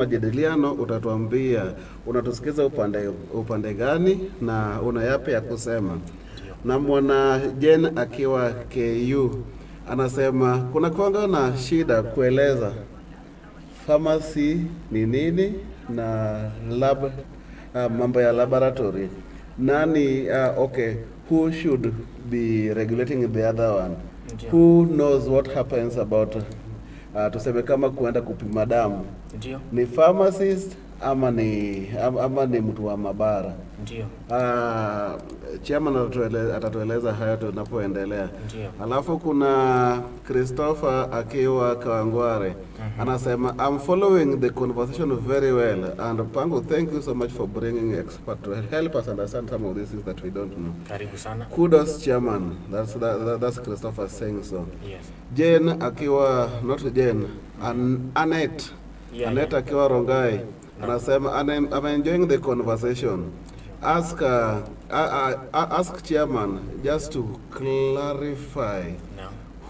majadiliano utatuambia unatusikiza upande gani na una yapi ya kusema. Na mwana Jen akiwa KU anasema kuna kuanga na shida kueleza pharmacy ni nini na lab, mambo ya laboratory. Nani okay, who should be regulating the other one? Ndiyo. Who knows what happens about tuseme kama kuenda kupima damu? Ndiyo. Ni pharmacist ama ni mtu wa mabara? Ndiyo. Chairman atatueleza haya tunapoendelea. Ndiyo. Alafu kuna Christopher akiwa Kawangware. Anasema I'm following the conversation very well, and Pango, thank you so much for bringing expert to help us understand some of these things that we don't know. Karibu sana. Kudos chairman. That's Christopher saying so. Yes. Jane akiwa not Jane, Annette. Yeah, Annette akiwa Rongai. Anasema I'm enjoying the conversation. Ask chairman just to clarify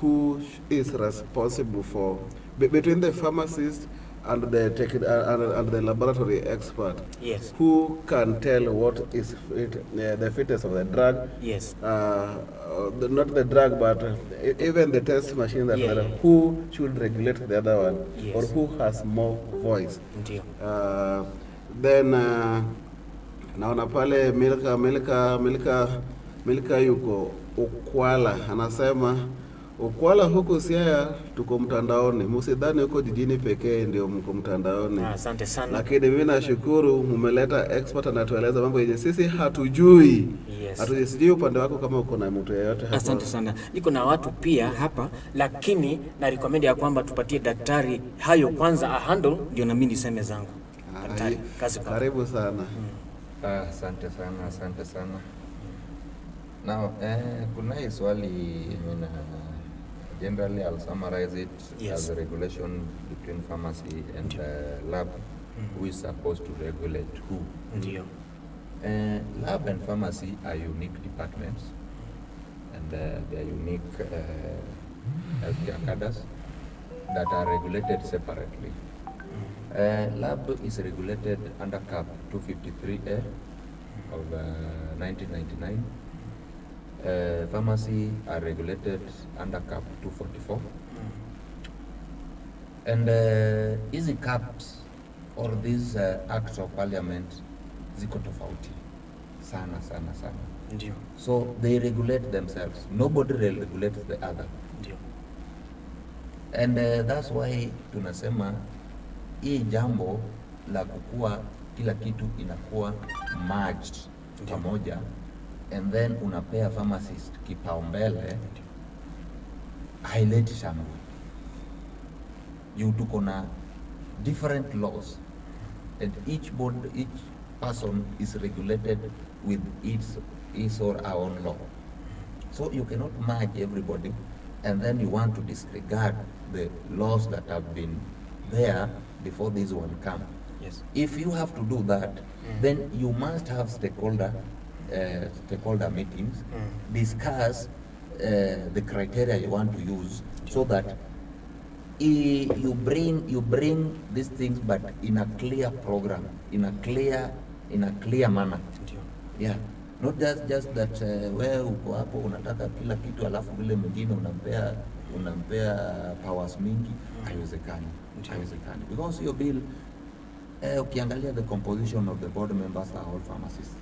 who is responsible for between the pharmacist and the laboratory expert. Yes. Who can tell what is the fitness of the drug? Yes. Not the drug, but even the test machine. Who should regulate the other one? Yes. Or who has more voice? Then naona pale Milka yuko Ukwala, anasema Ukwala huko Siaya tuko mtandaoni, msidhani huko jijini pekee ndio mko mtandaoni. Asante sana. Lakini mimi nashukuru mmeleta expert anatueleza mambo yenye sisi hatujui. Yes. Hatujui upande wako kama uko na mtu yeyote hapa. Asante sana. Niko na watu pia hapa, lakini na recommend ya kwamba tupatie daktari hayo kwanza handle ndio na mimi niseme zangu. Daktari, kazi kwa. Karibu sana. Asante sana. Now, kuna hii swali, generally I'll summarize it. Yes. As a regulation between pharmacy and lab. Who is supposed to regulate who? Ndiyo. Lab and pharmacy are unique departments, and they are unique healthcare cadres that are regulated separately. Lab is regulated under Cap 253A of 1999. Pharmacy are regulated under Cap 244. And easy caps or these acts of parliament ziko tofauti sana. Ndiyo. So they regulate themselves. Nobody regulates the other. Ndiyo. And that's why tunasema hii jambo la kukua kila kitu inakuwa merged pamoja, and then unapea pharmacist kipaumbele, haileti shangwe. Tuko na different laws, and each person is regulated with his or her own law. So you cannot merge everybody and then you want to disregard the laws that have been there before this one come. Yes. If you have to do that, then you must have stakeholder meetings, discuss the criteria you want to use, so that you bring these things, but in a clear program, in a clear manner. Yeah, not just that wewe uko hapo unataka kila kitu alafu vile mwingine unampea powers mingi. Haiwezekani. Because your bill, ukiangalia the composition of the board members are all pharmacists.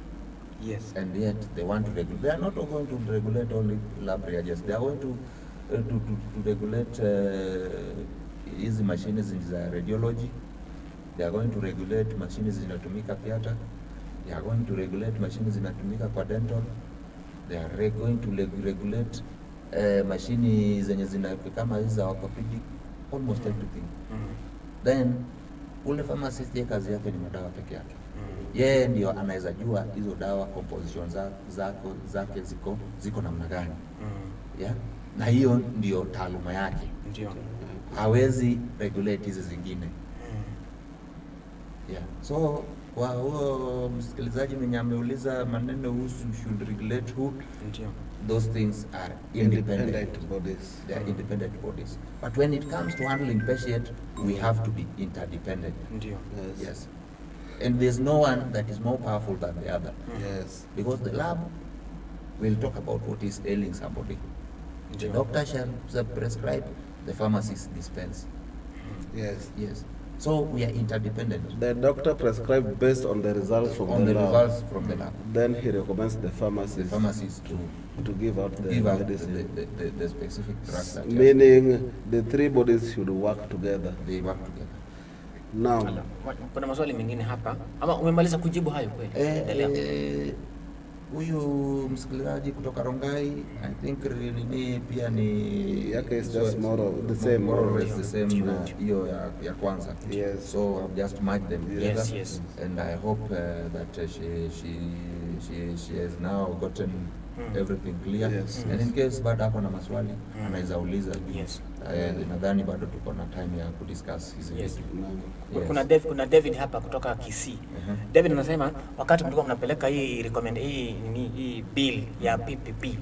Yes. And yet they want to regulate. They are not going to regulate only lab reagents. They are going to regulate hizi machines za radiology. They are going to regulate machines zinatumika theater. They are going to regulate machines zinatumika kwa dental. They are going to regulate machines zenye kama hizi za orthopedic, almost everything. Then ule pharmacist ye kazi yake ni madawa peke yake. Yeye ndio anaweza jua hizo dawa composition zake ziko namna gani. Yeah? Na hiyo ndio taaluma yake. Ndio. Hawezi regulate hizi zingine. Yeah. So Kwa huo msikilizaji mwenye ameuliza maneno husu should regulate who, Ndio. those things are independent. bodies. They are independent bodies. But when it comes to handling patient, we have to be interdependent. Ndio. Yes. And there's no one that is more powerful than the other. Yes. Because the lab will talk about what is ailing somebody. The Ndio. doctor shall prescribe, the pharmacist dispense. Yes. Yes. So we are interdependent. The doctor prescribed based on the results from On the the lab. results from the lab. Then he recommends the The pharmacist pharmacist to give out the give out medicine. the specific drugs that Meaning the three bodies should work together. they work together. Now, Kuna maswali mengine hapa ama umemaliza kujibu hayo kweli? Endelea. Huyu msikilizaji kutoka Rongai, I think nini pia ni yake is just more of the same. more or less the same Ndio. na hiyo ya kwanza. Yes. So I've just merged them together. Yes, yes. And I hope that she has now gotten everything clear. Yes. And in case bado ako na maswali anaweza uliza. Yes. Nadhani bado tuko na time ya kudiscuss hizi Yes. vitu. Now, Yes. Kuna David hapa kutoka Kisii. David anasema wakati mlikuwa mnapeleka hii bill ya PPP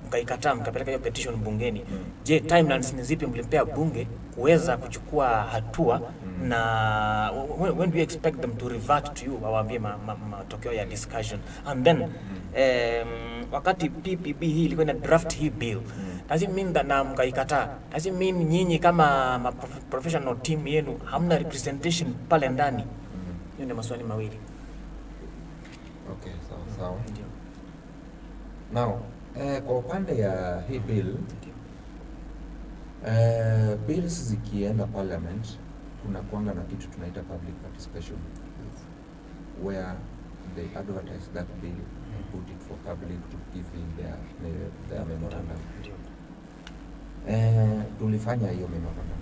mkaikataa, mkapeleka hiyo petition bungeni. Je, timelines ni zipi mlimpea bunge kuweza kuchukua hatua na when do you expect them to revert to you, wawaambie matokeo ya discussion? And then wakati PPP hii ilikuwa ina draft hii bill, does it mean that na mkaikataa, does it mean nyinyi kama professional team yenu hamna representation pale ndani? Hiyo ni maswali mawili. Okay, sawa. Ndio. Now, kwa upande ya hii bill, bills zikienda parliament, kuna kuanga na kitu tunaita public participation, where they advertise that bill and put it for public to give in their memorandum. Ndio. Tulifanya hiyo memorandum,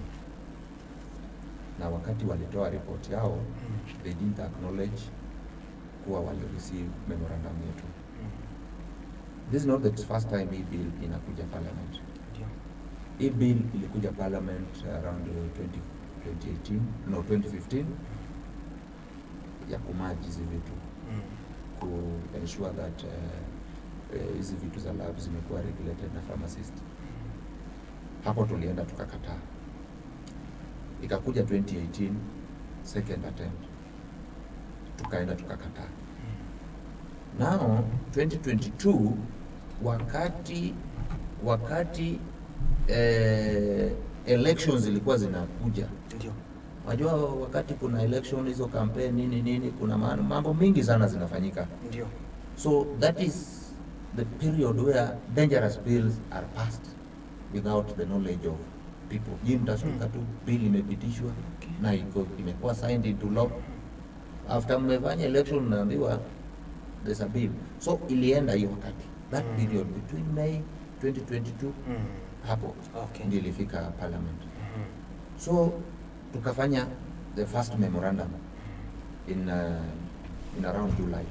na wakati walitoa report yao, they didn't acknowledge kuwa wali receive memorandum yetu. This is not the first time hii bill inakuja parliament. Ndio. Hii bill ilikuja parliament around 2015 ya kumerge hizi vitu, ku ensure that hizi vitu za lab zimekuwa regulated na pharmacist. Hapo tulienda tukakataa. Ikakuja 2018 second attempt, tukaenda tukakataa. Now 2022 wakati elections zilikuwa zinakuja. Ndio. Unajua wakati kuna election, hizo campaign nini kuna mambo mingi sana zinafanyika. Ndio. So that is the period where dangerous bills are passed without the knowledge of people. Jim tashuka tu bill imepitishwa na imekuwa signed into law. After mmefanya election naambiwa there's a bill. So ilienda hiyo wakati. That period between May 2022 hapo ndio ilifika parliament. So tukafanya the first memorandum in around July.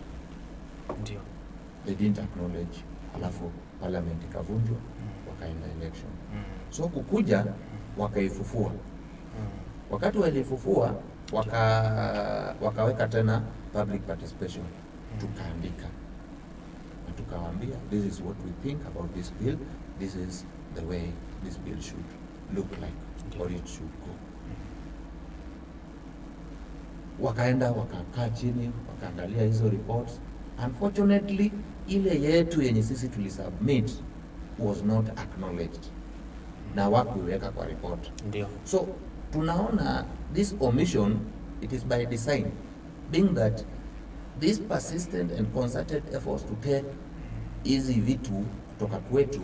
Ndio. They didn't acknowledge, alafu parliament ikavunjwa, wakaenda election. So kukuja wakaifufua. Wakati walifufua wakaweka tena public participation, tukaandika na tukawaambia this is what we think about this bill, this is the way this bill should look like or it should go. Wakaenda wakakaa chini wakaangalia hizo reports. Unfortunately ile yetu yenye sisi tulisubmit was not acknowledged na wakuweka kwa report. Ndio. So tunaona this omission, it is by design, being that this persistent and concerted efforts to take hizi vitu kutoka kwetu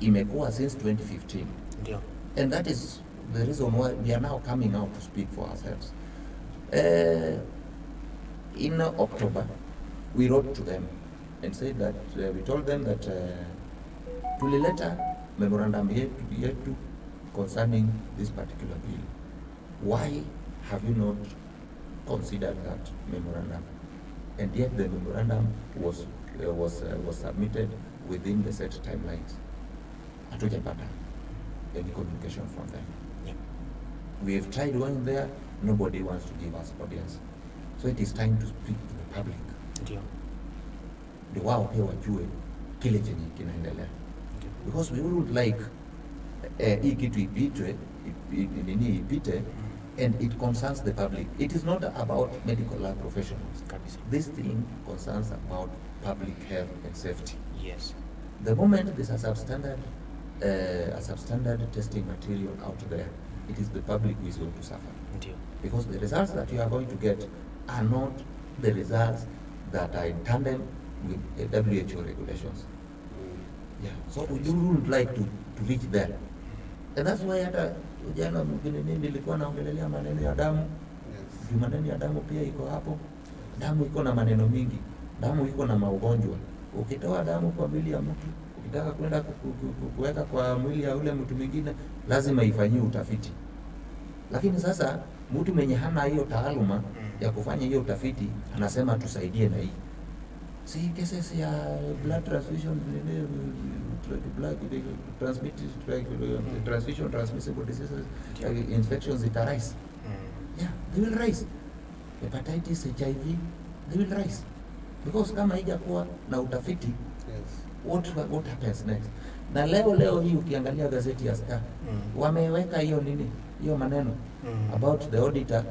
imekuwa since 2015. Ndio. And that is the reason why we are now coming out to speak for ourselves. In October, we wrote to them and said that we told them that tulileta memorandum yetu concerning this particular bill. Why have you not considered that memorandum? And yet the memorandum was submitted within the set timelines. Hatujapata any communication from them. Yeah. We have tried going there, nobody wants to give us audience. So it is time to speak to the public. Ndio. Ndio wao pia wajue kile chenye kinaendelea. Because we wouldn't like hii kitu ipite and it concerns the public. It is not about medical lab professionals. Kabisa. This thing concerns about public health and safety. Yes. The moment there's a substandard testing material out there, it is the public who is going to suffer. Ndio. Because the results that you are going to get are not the results that are in tandem with WHO regulations. Yeah. So we wouldn't like to reach there. And that's why hata jana mwingine nilikuwa naongelelea maneno ya damu. Yes. Maneno ya damu pia iko hapo. Damu iko na maneno mingi. Damu iko na maugonjwa. Ukitoa damu kwa mwili ya mtu, ukitaka kwenda kuweka kwa mwili ya ule mtu mwingine, lazima ifanyiwe utafiti. Lakini sasa mtu mwenye hana hiyo taaluma ya kufanya hiyo utafiti anasema tusaidie na hii. Si cases ya blood transfusion, transmissible diseases, infections it arise. Yeah, they will rise. Hepatitis, HIV, they will rise. Because kama haijakuwa na utafiti, Yes. what happens next? Na leo hii ukiangalia gazeti ya Star, wameweka hiyo nini? Hiyo maneno about the auditor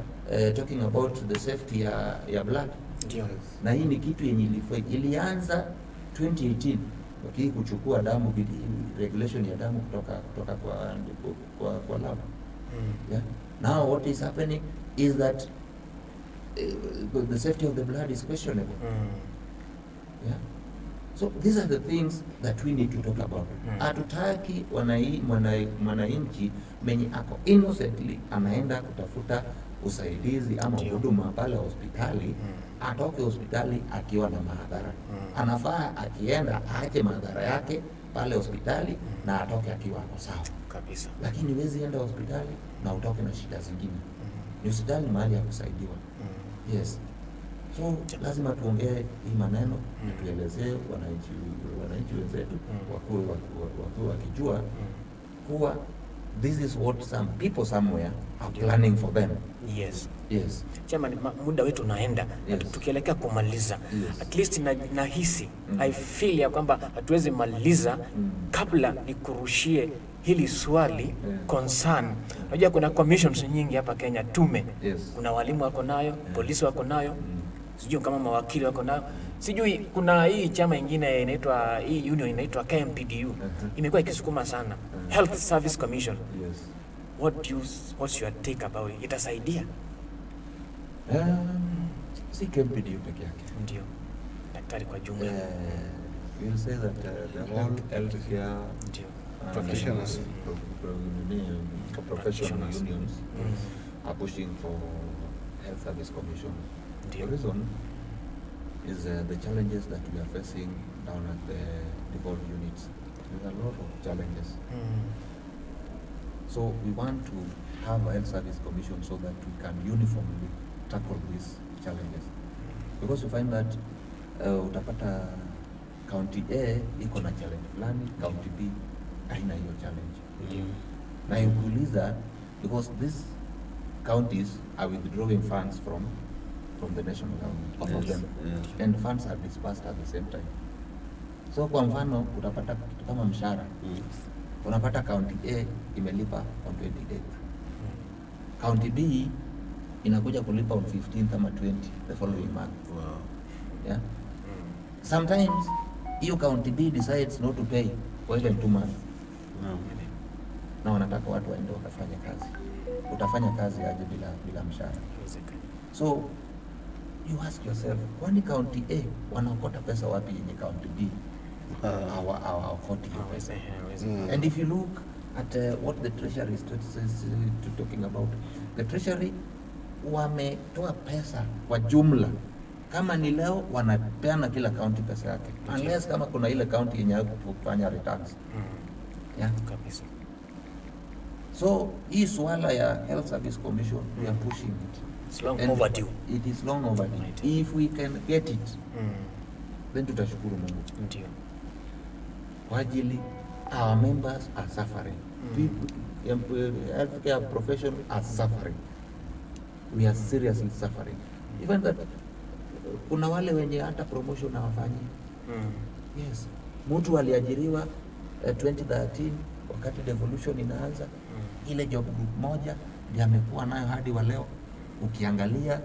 talking about the safety ya blood. Ndio. Na hii ni kitu yenye ilianza 2018 kuchukua damu, regulation ya damu kutoka kwa lab. Yeah. Now what is happening is that the safety of the blood is questionable. Yeah. So these are the things that we need to talk about. Hatutaki mwananchi mwenye ako innocently anaenda kutafuta usaidizi ama huduma pale hospitali, atoke hospitali akiwa na madhara. Anafaa akienda aache madhara yake pale hospitali na atoke akiwa ako sawa kabisa. Lakini huwezi enda hospitali na utoke na shida zingine. Ni hospitali mahali ya kusaidiwa. Yes. So lazima tuongee hii maneno na tuelezee wananchi wenzetu wakuwe wakijua kuwa this is what some people somewhere are planning for them. Yes. Yes. Chairman, muda wetu unaenda. Yes. Tukielekea kumaliza. Yes. At least nahisi I feel ya kwamba hatuwezi maliza kabla nikurushie hili swali concern. Unajua kuna commissions nyingi hapa Kenya, tume. Yes. Kuna walimu wako nayo, polisi wako nayo. Sijui kama mawakili wako nayo. Sijui kuna hii chama ingine inaitwa, hii union inaitwa KMPDU. Imekuwa ikisukuma sana. Health Service Commission. Yes. What's your take about it? Itasaidia? Si KMPDU peke yake. Ndio. Daktari kwa jumla. We'll say that the whole healthcare Ndio. Professionals. Professional unions are pushing for Health Service Commission. The reason is the challenges that we are facing down at the devolved units. There's a lot of challenges. So we want to have a Health Service Commission so that we can uniformly tackle these challenges. Because you find that utapata county A iko na challenge fulani, county B haina hiyo challenge. Na ukiuliza, because these counties are withdrawing funds from the national government, all of them, and funds are dispersed at the same time. So kwa mfano utapata kitu kama mshahara, unapata county A imelipa on 28th, county B inakuja kulipa on 15th ama 20th the following month. Wow. Yeah. Sometimes hiyo county B decides not to pay for even 2 months. No. Na wanataka watu waende wakafanya kazi. Utafanya kazi aje bila mshahara? So you ask yourself, kwani county A wanaokota pesa wapi yenye county B hawaokoti pesa? And if you look at what the treasury is talking about, the treasury wametoa pesa kwa jumla. Kama ni leo wanapeana kila county pesa yake, unless kama kuna ile county yenye kufanya returns. Yeah, kabisa. So hii swala ya Health Service Commission, we are pushing it. It's long overdue. It is long overdue. If we can get it, then tutashukuru Mungu. Ndio. Kwa ajili our members are suffering. People, healthcare professionals are suffering. We are seriously suffering. Even that kuna wale wenye hata promotion hawafanyi. Yes. Mtu aliajiriwa 2013 wakati devolution inaanza, ile job group moja ndiye amekuwa nayo hadi wa leo. Ukiangalia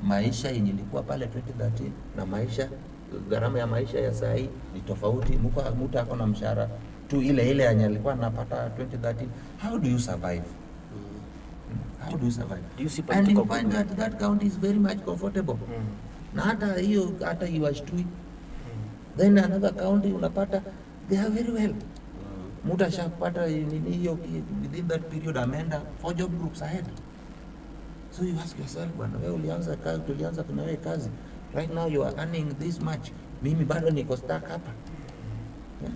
maisha yenye ilikuwa pale 2013 na maisha, gharama ya maisha ya saa hii ni tofauti. Mtu ako na mshahara tu ile yenye alikuwa anapata 2013. How do you survive? How do you survive? Do you see And you political find that county is very much comfortable. Na hata iwashtui. Then another county unapata they are very well. Mtu ashapata nini hiyo within that period ameenda 4 job groups ahead. So you ask yourself, bwana wewe tulianza kuna wewe kazi. Right now you are earning this much. Mimi bado niko stuck hapa. Yeah.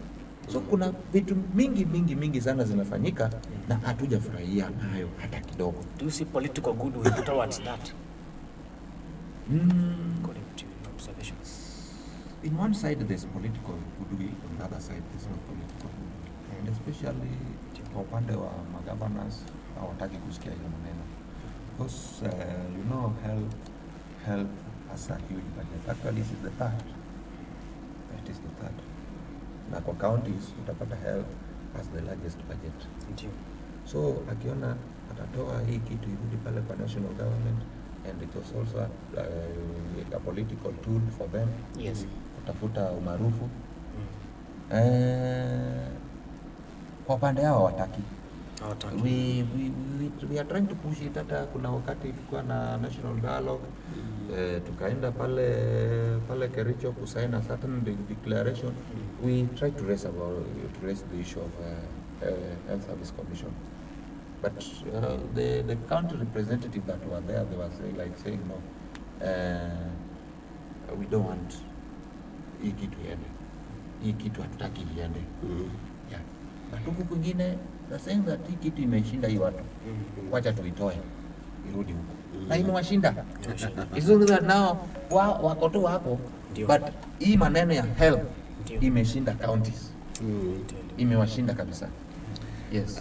So kuna vitu mingi sana zinafanyika na hatujafurahia nayo hata kidogo. Do you see political goodwill towards that? According to your observations. In one side there's political goodwill, on the other side there's no political goodwill. And especially kwa upande wa magovernors hawataki kusikia hiyo maneno. Because health has a huge budget. Actually this is the third. It is the third. Na kwa counties utapata health has the largest budget. So akiona atatoa hii kitu irudi pale kwa national government, and it was also a political tool for them. Yes. Kutafuta umaarufu. Kwa pande yao hawataki. We are trying to push it. Hata kuna wakati tulikuwa na national dialogue, tukaenda pale Kericho kusaini a certain declaration. We try to raise the issue of health service commission, but the county representative that were there, they were saying no, we don't want hii kitu iende, hii kitu hatutaki iende. Yeah, but huku kwingine they're saying that hii kitu imeshinda hii watu, wacha tuitoe irudi huko, na imewashinda. It's only that now wako tu hapo, but hii maneno ya health imeshinda counties, imewashinda kabisa. Yes.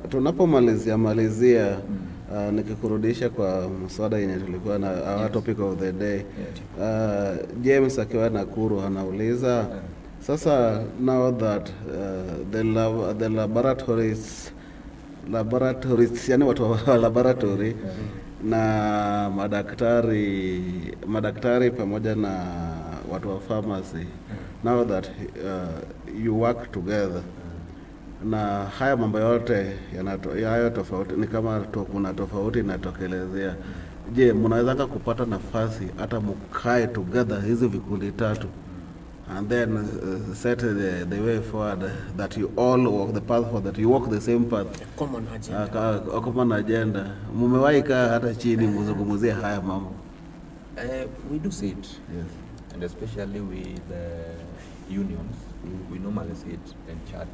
Tunapomalizia nikikurudisha kwa mswada yenye tulikuwa na our topic of the day. James akiwa Nakuru anauliza sasa, now that the laboratories yani watu wa laboratory na madaktari pamoja na watu wa pharmacy, now that you work together, na haya mambo yote hayo tofauti ni kama kuna tofauti inatokelezea. Je, mnaweza kupata nafasi hata mkae together hizi vikundi tatu and then set the way forward that you all walk the path for that you walk the same path, a common agenda? Mumewahi kaa hata chini mzungumzie haya mambo? We do see it. Yes. And especially with unions, we normally see it in chat.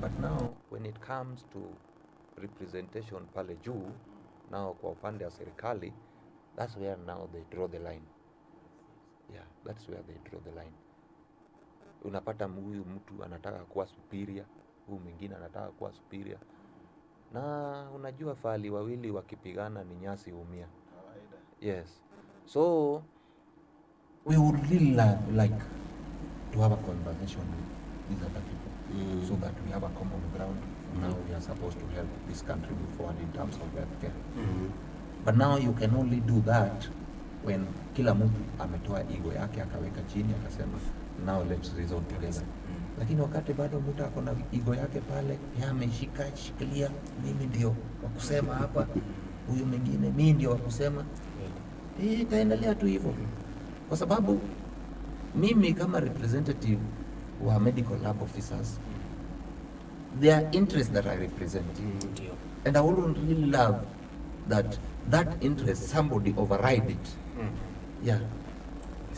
But now when it comes to representation pale juu, now kwa upande wa serikali, that's where now they draw the line. Yeah, that's where they draw the line. Unapata huyu mtu anataka kuwa superior, huyu mwingine anataka kuwa superior. Na unajua fali wawili wakipigana ni nyasi umia. Yes. So we would really like to have a conversation with these other people, so that we have a common ground. Now we are supposed to help this country move forward in terms of healthcare. But now you can only do that when kila mtu ametoa ego yake akaweka chini akasema now let's reason together. Lakini wakati bado mtu ako na ego yake pale, ameshikilia mimi ndio wa kusema hapa, huyu mwingine mimi ndio wa kusema, itaendelea tu hivyo. Kwa sababu mimi kama representative wa medical lab officers, their interest that I represent, and I wouldn't really love that interest somebody override it. Yeah.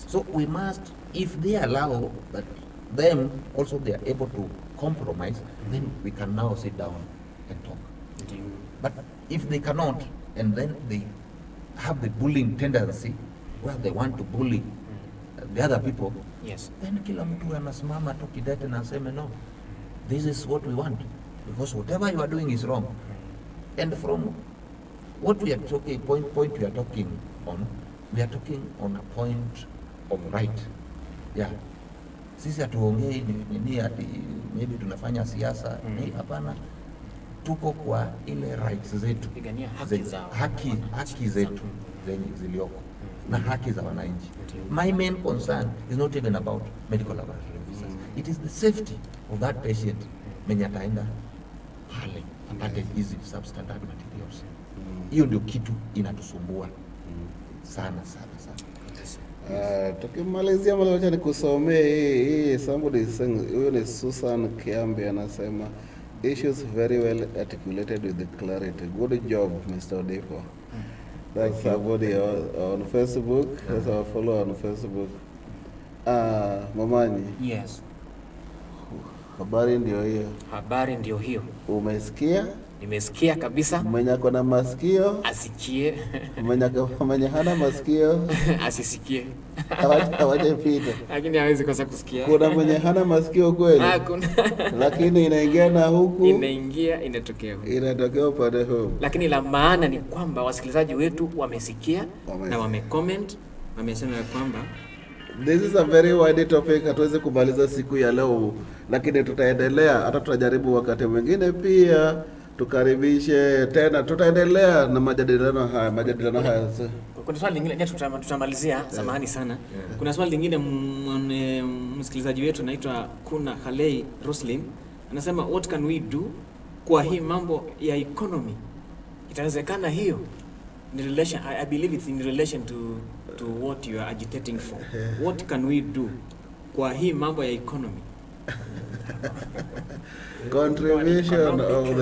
So we must, if they allow that them also they are able to compromise, then we can now sit down and talk. But if they cannot, and then they have the bullying tendency where they want to bully the other people, yes, then kila mtu anasimama tu kidete na aseme no, this is what we want, because whatever you are doing is wrong. And from what we are talking, point we are talking on, we are talking on a point of right. Yeah. Sisi hatuongei nini ati maybe tunafanya siasa, ni hapana. Tuko kwa ile rights zetu, pigania haki zao, haki zetu zenye zilioko na haki za wananchi. My main concern is not even about medical laboratory officers. It is the safety of that patient mwenye ataenda pale apate hizi substandard materials. Hiyo ndio kitu inatusumbua sana. Tukimalizia wacha nikusomee hii somebody saying, huyo ni Susan Kiambi anasema issues very well articulated with the clarity. Good job, Mr. Odipo. That's somebody on Facebook. That's our follower on Facebook. Mamanyi. Yes. Habari ndio hiyo. Habari ndio hiyo. Umesikia? Nimesikia kabisa. Mwenye ako na masikio asikie. Mwenye hana masikio asisikie. Hawaje pita. Lakini hawezi kosa kusikia. Kuna mwenye hana masikio kweli? Kuna. Lakini inaingia na huku. Inaingia inatokea huku. Inatokea upande huu. Lakini la maana ni kwamba wasikilizaji wetu wamesikia na wamecomment, wamesema kwamba this is a very wide topic, hatuwezi kumaliza siku ya leo, lakini tutaendelea, hata tutajaribu wakati mwingine pia tukaribishe tena, tutaendelea na majadiliano haya. Kuna swali lingine tutamalizia, samahani sana. Kuna swali lingine msikilizaji wetu anaitwa Kuna Halei Roslin anasema what can we do kwa hii mambo ya economy? Itawezekana hiyo? In relation, I believe it's in relation to what you are agitating for. What can we do kwa hii mambo ya economy? Contribution of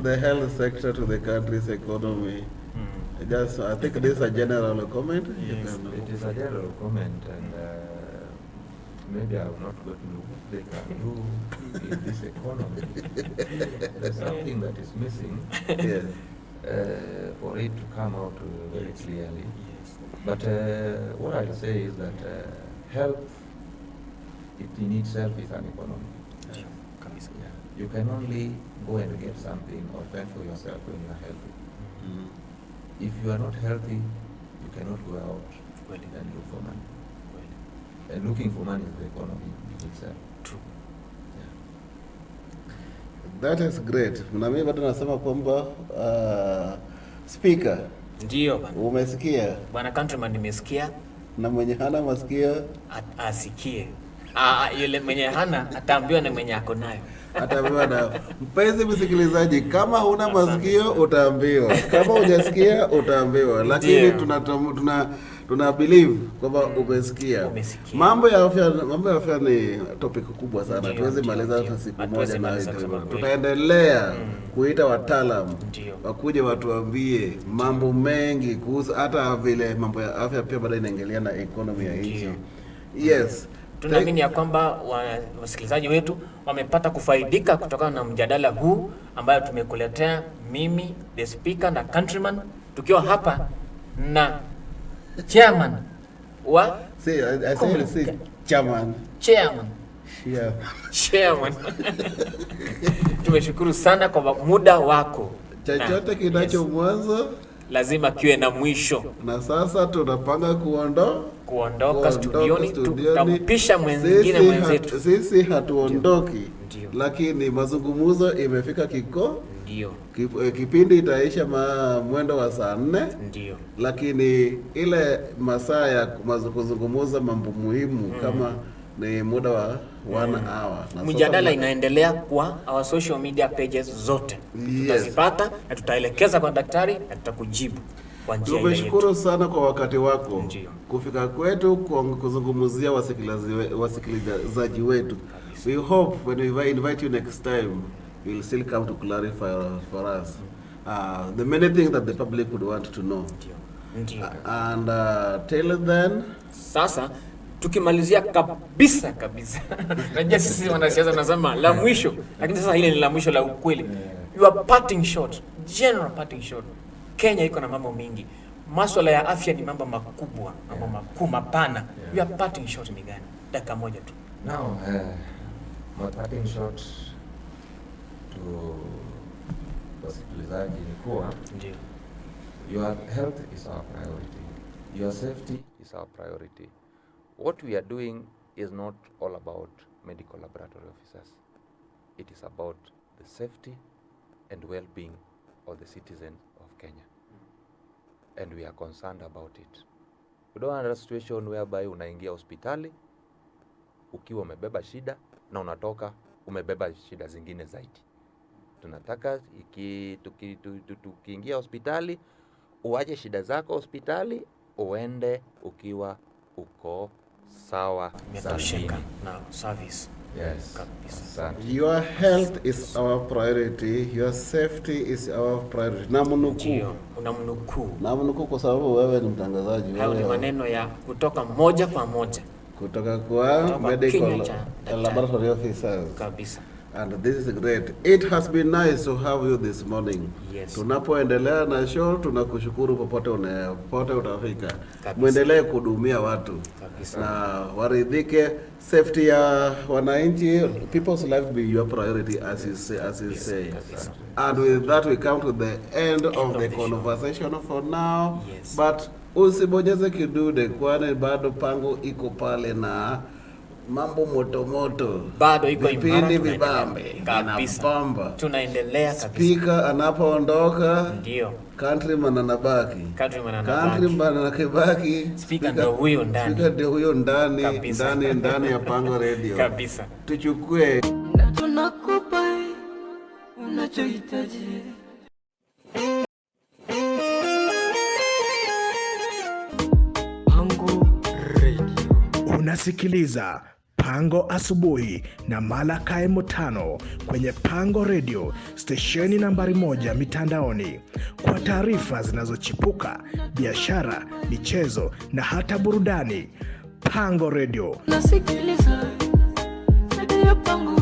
the health sector to the country's economy. Just, I think this is a general comment. Yes, it is a general comment, and maybe I will not go to what they can do in this economy. There's something that is missing. Yes. For it to come out very clearly. But what I'll say is that health, it in itself is an economy. You can only go and get something or fend for yourself when you are healthy. If you are not healthy, you cannot go out and look for money. And looking for money is the economy itself. True. That is great. Na mimi bado nasema kwamba speaker. Ndio bana. Umesikia? Bwana Countryman nimesikia. Na mwenye hana masikio asikie. Yule mwenye hana ataambiwa na mwenye ako nayo. Ataambiwa nayo. Mpenzi msikilizaji, kama huna masikio utaambiwa. Kama hujasikia utaambiwa. Lakini tuna believe kwamba umesikia. Mambo ya afya ni topic kubwa sana. Tuwezi maliza siku moja na tutaendelea kuita wataalamu wakuje watuambie mambo mengi kuhusu hata vile mambo ya afya pia baadaye inaingilia na economy ya nchi. Yes. Tunaamini ya kwamba wasikilizaji wetu wamepata kufaidika kutokana na mjadala huu ambayo tumekuletea mimi, the speaker na Countryman, tukiwa hapa na chairman wa chairman. Yeah. Chairman. Tumeshukuru sana kwa muda wako. Chochote kinacho mwanzo lazima kiwe na mwisho. Na sasa tunapanga kuondoka studioni, tutampisha mwingine mwenzetu. Sisi hatuondoki. Lakini mazungumzo imefika ndio. Kipindi itaisha mwendo wa saa 4. Ndio. Lakini ile masaa ya kuzungumza mambo muhimu kama ni muda wa 1 hour. Mjadala inaendelea kwa our social media pages zote. Tutazipata na tutaelekeza kwa daktari na tutakujibu kwa njia ile. Tumeshukuru sana kwa wakati wako. Kufika kwetu kuzungumzia wasikilizaji wetu. We hope when we invite you next time we'll still come to clarify for us the many things that the public would want to know. And till then, sasa tukimalizia kabisa najua sisi wanasiasa tunasema la mwisho, lakini sasa hili ni la mwisho la ukweli. Your parting shot, general parting shot. Kenya iko na mambo mingi. Masuala ya afya ni mambo makubwa, mambo makuu mapana. Your parting shot ni gani? Dakika moja tu. Now, my parting shot to wasikilizaji ni kuwa Your health is our priority. Your safety is our priority. What we are doing is not all about medical laboratory officers. It is about the safety and well-being of the citizens of Kenya. And we are concerned about it. We don't want a situation whereby unaingia hospitali ukiwa umebeba shida na unatoka umebeba shida zingine zaidi. Tunataka tukiingia hospitali uaje shida zako hospitali uende ukiwa uko sawa umetosheka na service. Yes. Kabisa. Your health is our priority, your safety is our priority. Unamnukuu kwa sababu wewe ni mtangazaji. Hayo ni maneno ya kutoka moja kwa moja kutoka kwa medical laboratory officers. Kabisa. And this is great. It has been nice to have you this morning. Yes. Tunapoendelea na show tunakushukuru popote utafika. Muendelee kuhudumia watu. Kabisa. Na waridhike. Safety ya wananchi, people's life be your priority as you say. Kabisa. And with that we come to the end of the conversation for now. Yes. But usibonyeze kidude kwani bado pango iko pale na mambo moto bado iko vipindi vibambe kabisa. Tunaendelea kabisa. Speaker anapoondoka ndio countryman anabaki. Countryman anabaki. Speaker ndio huyo ndani. Ndani ya Pango Radio. Kabisa. Tuchukue na tunakupa unachohitaji. Pango Radio. Unasikiliza Pango Asubuhi na Malakai Mutano kwenye Pango Radio, stesheni nambari 1 mitandaoni. Kwa taarifa zinazochipuka, biashara, michezo na hata burudani. Pango Radio. Unasikiliza Radio Pango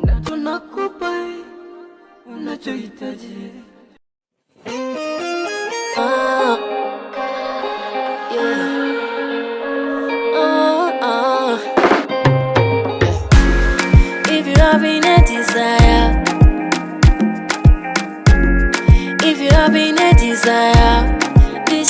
na tunakupa unachohitaji. If you having a desire,